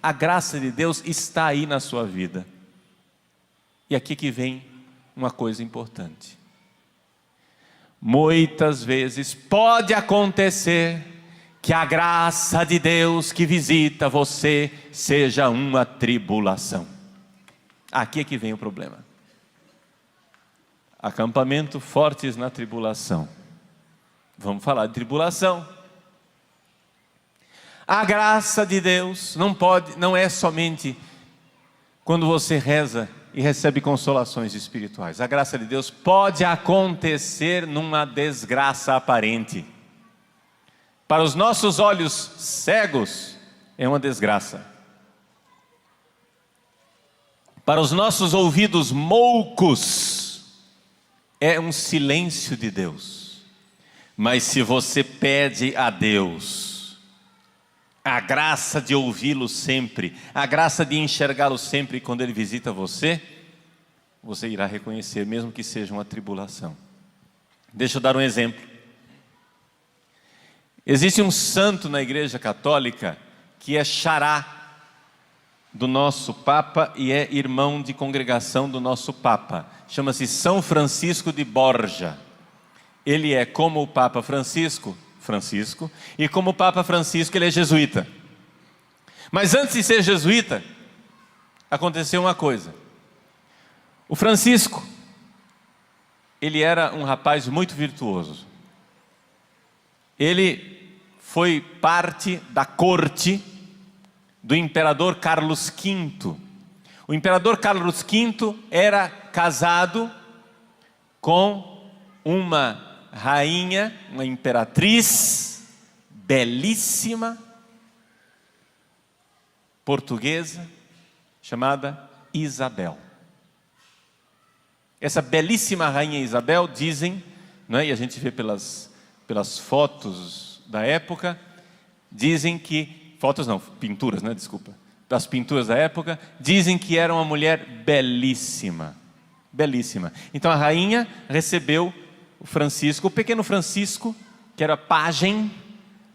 A graça de Deus está aí na sua vida. E aqui que vem uma coisa importante. Muitas vezes pode acontecer que a graça de Deus que visita você seja uma tribulação. Aqui é que vem o problema. Acampamento Fortes na Tribulação. Vamos falar de tribulação. A graça de Deus não é somente quando você reza e recebe consolações espirituais. A graça de Deus pode acontecer numa desgraça aparente. Para os nossos olhos cegos, é uma desgraça. Para os nossos ouvidos moucos, é um silêncio de Deus. Mas se você pede a Deus a graça de ouvi-lo sempre, a graça de enxergá-lo sempre quando Ele visita você, você irá reconhecer, mesmo que seja uma tribulação. Deixa eu dar um exemplo. Existe um santo na Igreja Católica que é xará do nosso Papa e é irmão de congregação do nosso Papa. Chama-se São Francisco de Borja. Ele é como o Papa Francisco, e como o Papa Francisco ele é jesuíta. Mas antes de ser jesuíta, aconteceu uma coisa. O Francisco, ele era um rapaz muito virtuoso. Ele foi parte da corte do imperador Carlos V. O imperador Carlos V era casado com uma rainha, uma imperatriz belíssima, portuguesa, chamada Isabel. Essa belíssima rainha Isabel, dizem, não é? E a gente vê pelas fotos da época, dizem que, fotos não, pinturas, né? Desculpa, das pinturas da época, dizem que era uma mulher belíssima, belíssima. Então a rainha recebeu o Francisco, o pequeno Francisco, que era pajem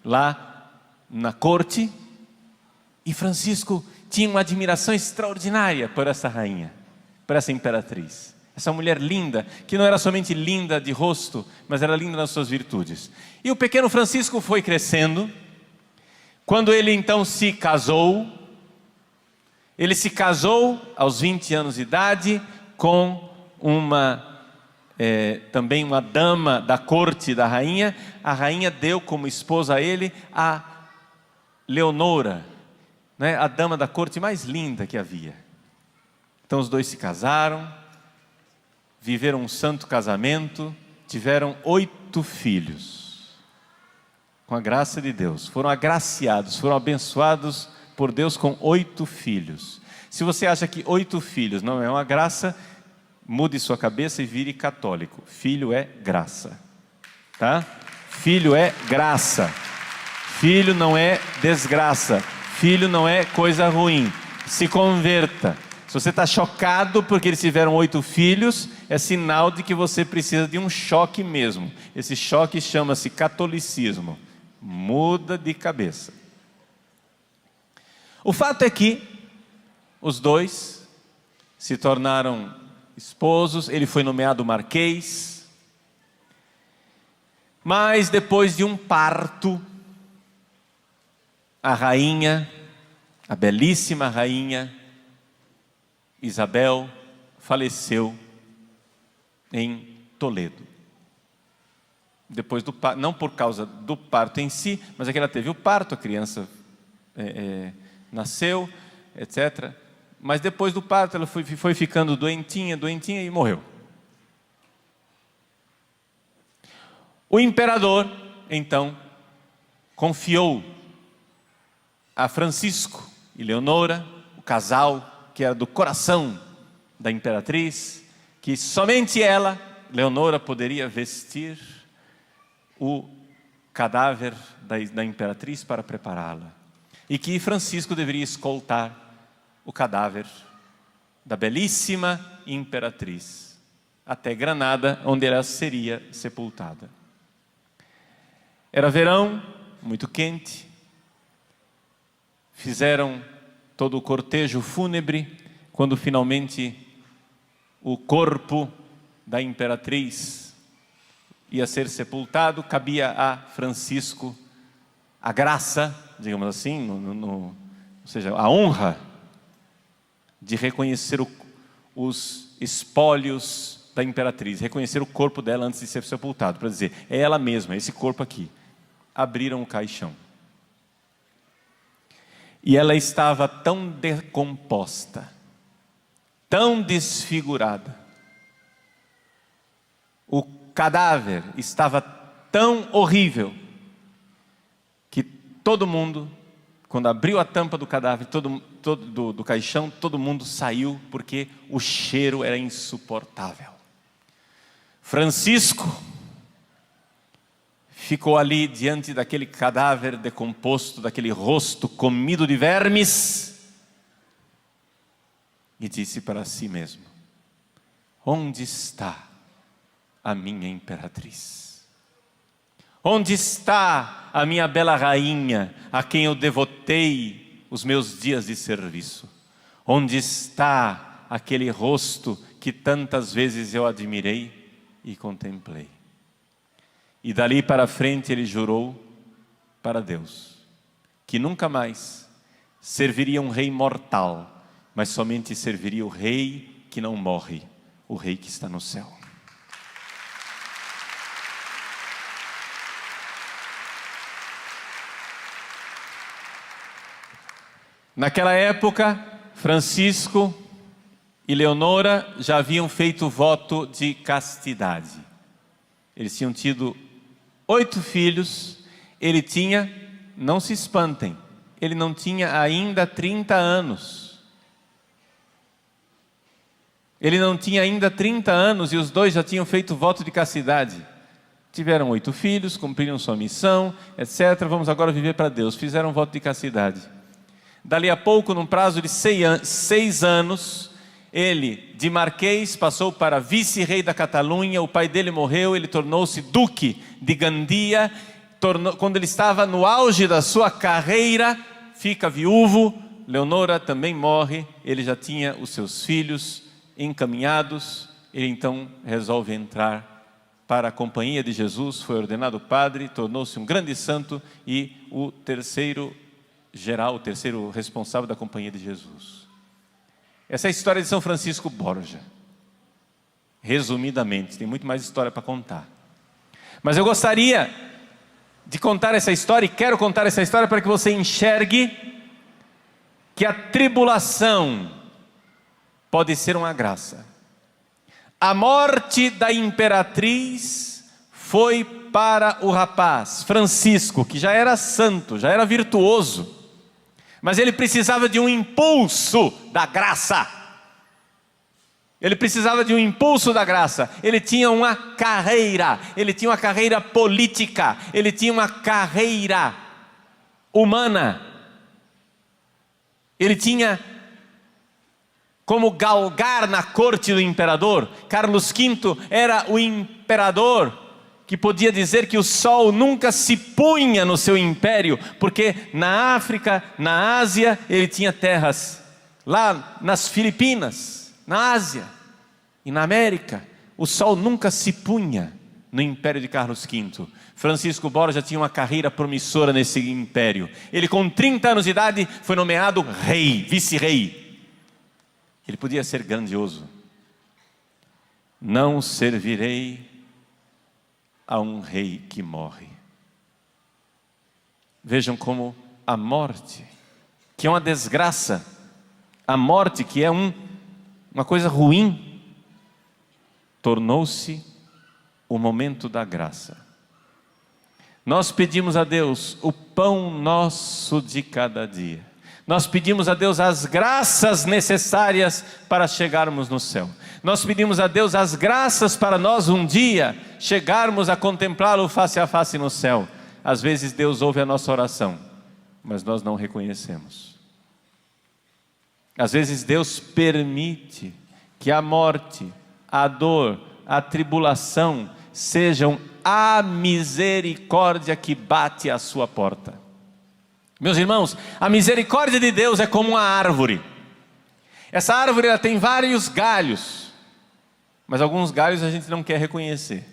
lá na corte, e Francisco tinha uma admiração extraordinária por essa rainha, por essa imperatriz. Essa mulher linda, que não era somente linda de rosto, mas era linda nas suas virtudes. E o pequeno Francisco foi crescendo. Quando ele então se casou, ele se casou aos 20 anos de idade com também uma dama da corte da rainha. A rainha deu como esposa a ele a Leonora, né? A dama da corte mais linda que havia. Então os dois se casaram, viveram um santo casamento, tiveram 8 filhos. Com a graça de Deus, foram agraciados, foram abençoados por Deus com 8 filhos. Se você acha que 8 filhos não é uma graça, mude sua cabeça e vire católico. Filho é graça, tá? Filho é graça. Filho não é desgraça. Filho não é coisa ruim. Se converta. Se você está chocado porque eles tiveram 8 filhos, é sinal de que você precisa de um choque mesmo. Esse choque chama-se catolicismo. Muda de cabeça. O fato é que os dois se tornaram esposos. Ele foi nomeado marquês. Mas depois de um parto, a rainha, a belíssima rainha Isabel, faleceu em Toledo. Depois do parto, não por causa do parto em si, mas é que ela teve o parto, a criança nasceu, etc. Mas depois do parto ela foi ficando doentinha e morreu. O imperador, então, confiou a Francisco e Leonora, o casal que era do coração da imperatriz, que somente ela, Leonora, poderia vestir o cadáver da imperatriz para prepará-la. E que Francisco deveria escoltar o cadáver da belíssima imperatriz até Granada, onde ela seria sepultada. Era verão, muito quente. Fizeram todo o cortejo fúnebre, quando finalmente o corpo da imperatriz ia ser sepultado, cabia a Francisco a graça, digamos assim, ou seja, a honra de reconhecer os espólios da imperatriz, reconhecer o corpo dela antes de ser sepultado, para dizer, é ela mesma, esse corpo aqui. Abriram o caixão. E ela estava tão decomposta, tão desfigurada, o cadáver estava tão horrível, que todo mundo, quando abriu a tampa do cadáver, do caixão, todo mundo saiu, porque o cheiro era insuportável. Francisco ficou ali diante daquele cadáver decomposto, daquele rosto comido de vermes, e disse para si mesmo: onde está a minha imperatriz? Onde está a minha bela rainha, a quem eu devotei os meus dias de serviço? Onde está aquele rosto que tantas vezes eu admirei e contemplei? E dali para frente ele jurou para Deus que nunca mais serviria um rei mortal, mas somente serviria o rei que não morre, o rei que está no céu. Naquela época, Francisco e Leonora já haviam feito voto de castidade. Eles tinham tido 8 filhos. Ele tinha, não se espantem, ele não tinha ainda 30 anos. Ele não tinha ainda 30 anos e os dois já tinham feito voto de castidade. Tiveram 8 filhos, cumpriram sua missão, etc. Vamos agora viver para Deus. Fizeram voto de castidade. Dali a pouco, num prazo de 6 anos, ele, de marquês, passou para vice-rei da Catalunha. O pai dele morreu, ele tornou-se duque de Gandia. Quando ele estava no auge da sua carreira, fica viúvo. Leonora também morre. Ele já tinha os seus filhos encaminhados. Ele então resolve entrar para a companhia de Jesus, foi ordenado padre, tornou-se um grande santo e o terceiro responsável da companhia de Jesus. Essa é a história de São Francisco Borja. Resumidamente, tem muito mais história para contar. Mas eu gostaria de contar essa história, e quero contar essa história para que você enxergue que a tribulação pode ser uma graça. A morte da imperatriz foi para o rapaz Francisco, que já era santo, já era virtuoso, mas ele precisava de um impulso da graça. Ele precisava de um impulso da graça. Ele tinha uma carreira política, ele tinha uma carreira humana. Ele tinha como galgar na corte do imperador. Carlos V era o imperador que podia dizer que o sol nunca se punha no seu império, porque na África, na Ásia, ele tinha terras. Lá nas Filipinas, na Ásia e na América, o sol nunca se punha no império de Carlos V. Francisco Borja tinha uma carreira promissora nesse império. Ele, com 30 anos de idade, foi nomeado rei, vice-rei. Ele podia ser grandioso. Não servirei a um rei que morre. Vejam como a morte, que é uma desgraça, a morte que é uma coisa ruim, tornou-se o momento da graça. Nós pedimos a Deus o pão nosso de cada dia. Nós pedimos a Deus as graças necessárias para chegarmos no céu. Nós pedimos a Deus as graças para nós um dia chegarmos a contemplá-lo face a face no céu. Às vezes Deus ouve a nossa oração, mas nós não reconhecemos. Às vezes Deus permite que a morte, a dor, a tribulação sejam a misericórdia que bate à sua porta. Meus irmãos, a misericórdia de Deus é como uma árvore. Essa árvore ela tem vários galhos, mas alguns galhos a gente não quer reconhecer.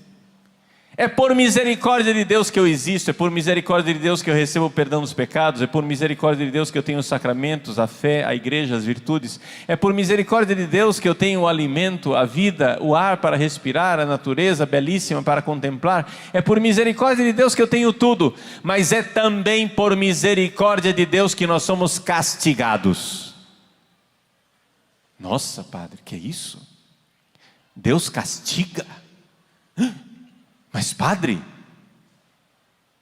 É por misericórdia de Deus que eu existo, é por misericórdia de Deus que eu recebo o perdão dos pecados, é por misericórdia de Deus que eu tenho os sacramentos, a fé, a igreja, as virtudes, é por misericórdia de Deus que eu tenho o alimento, a vida, o ar para respirar, a natureza belíssima para contemplar, é por misericórdia de Deus que eu tenho tudo, mas é também por misericórdia de Deus que nós somos castigados. Nossa, padre, que é isso? Deus castiga? Mas padre,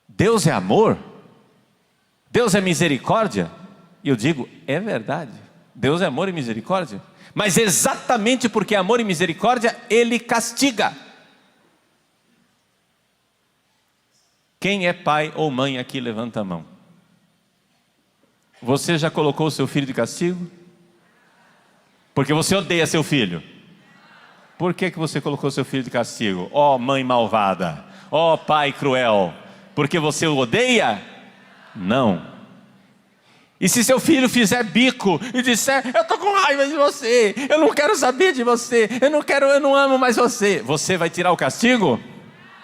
Deus é amor? Deus é misericórdia? E eu digo, é verdade, Deus é amor e misericórdia, mas exatamente porque é amor e misericórdia, Ele castiga. Quem é pai ou mãe aqui, levanta a mão. Você já colocou o seu filho de castigo? Porque você odeia seu filho. Por que você colocou seu filho de castigo? Ó mãe malvada, ó pai cruel, porque você o odeia? Não. E se seu filho fizer bico e disser, eu estou com raiva de você, eu não quero saber de você, eu não amo mais você, você vai tirar o castigo?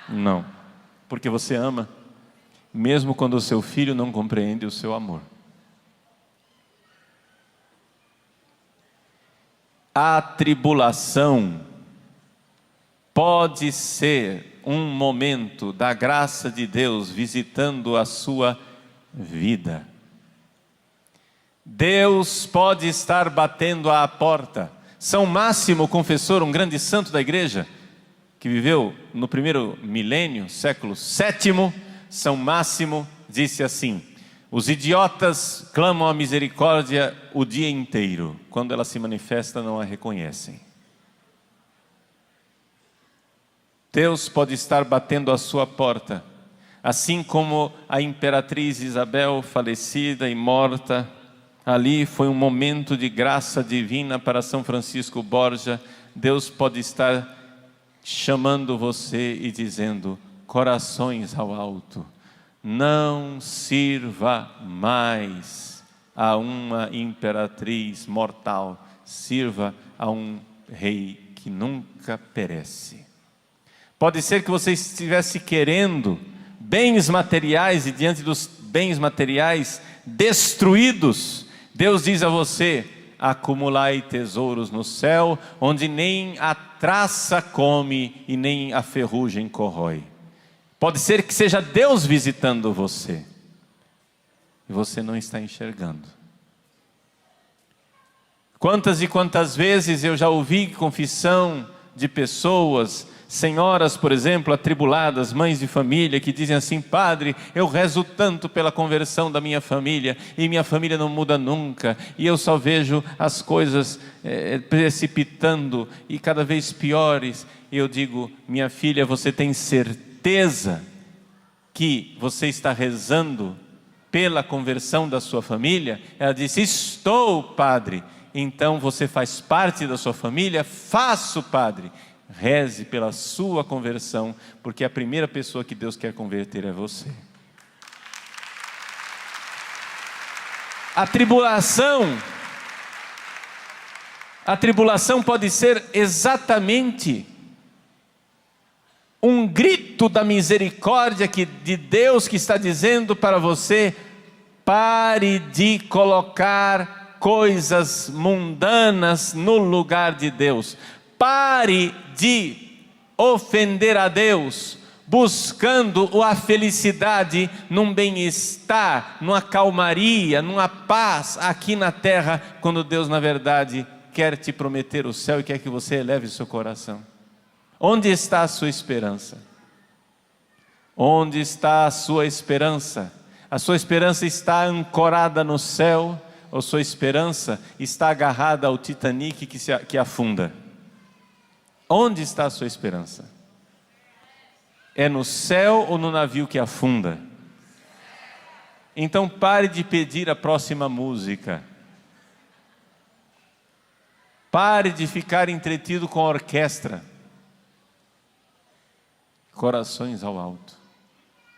Não, porque você ama, mesmo quando o seu filho não compreende o seu amor. A tribulação pode ser um momento da graça de Deus visitando a sua vida. Deus pode estar batendo à porta. São Máximo, confessor, um grande santo da igreja, que viveu no primeiro milênio, século VII, São Máximo disse assim: os idiotas clamam a misericórdia o dia inteiro, quando ela se manifesta não a reconhecem. Deus pode estar batendo à sua porta, assim como a imperatriz Isabel, falecida e morta, ali foi um momento de graça divina para São Francisco Borja. Deus pode estar chamando você e dizendo, corações ao alto, não sirva mais a uma imperatriz mortal, sirva a um rei que nunca perece. Pode ser que você estivesse querendo bens materiais e diante dos bens materiais destruídos, Deus diz a você, acumulai tesouros no céu, onde nem a traça come e nem a ferrugem corrói. Pode ser que seja Deus visitando você, e você não está enxergando. Quantas e quantas vezes eu já ouvi confissão de pessoas, senhoras, por exemplo, atribuladas, mães de família, que dizem assim, padre, eu rezo tanto pela conversão da minha família, e minha família não muda nunca, e eu só vejo as coisas precipitando, e cada vez piores, e eu digo, minha filha, você tem certeza que você está rezando pela conversão da sua família? Ela disse, estou, padre. Então você faz parte da sua família? Faço, padre. Reze pela sua conversão, porque a primeira pessoa que Deus quer converter é você. A tribulação pode ser exatamente um grito da misericórdia de Deus que está dizendo para você, pare de colocar coisas mundanas no lugar de Deus. Pare de ofender a Deus, buscando a felicidade num bem-estar, numa calmaria, numa paz aqui na terra, quando Deus na verdade quer te prometer o céu e quer que você eleve o seu coração. Onde está a sua esperança? Onde está a sua esperança? A sua esperança está ancorada no céu, ou sua esperança está agarrada ao Titanic que afunda? Onde está a sua esperança? É no céu ou no navio que afunda? Então pare de pedir a próxima música. Pare de ficar entretido com a orquestra. Corações ao alto.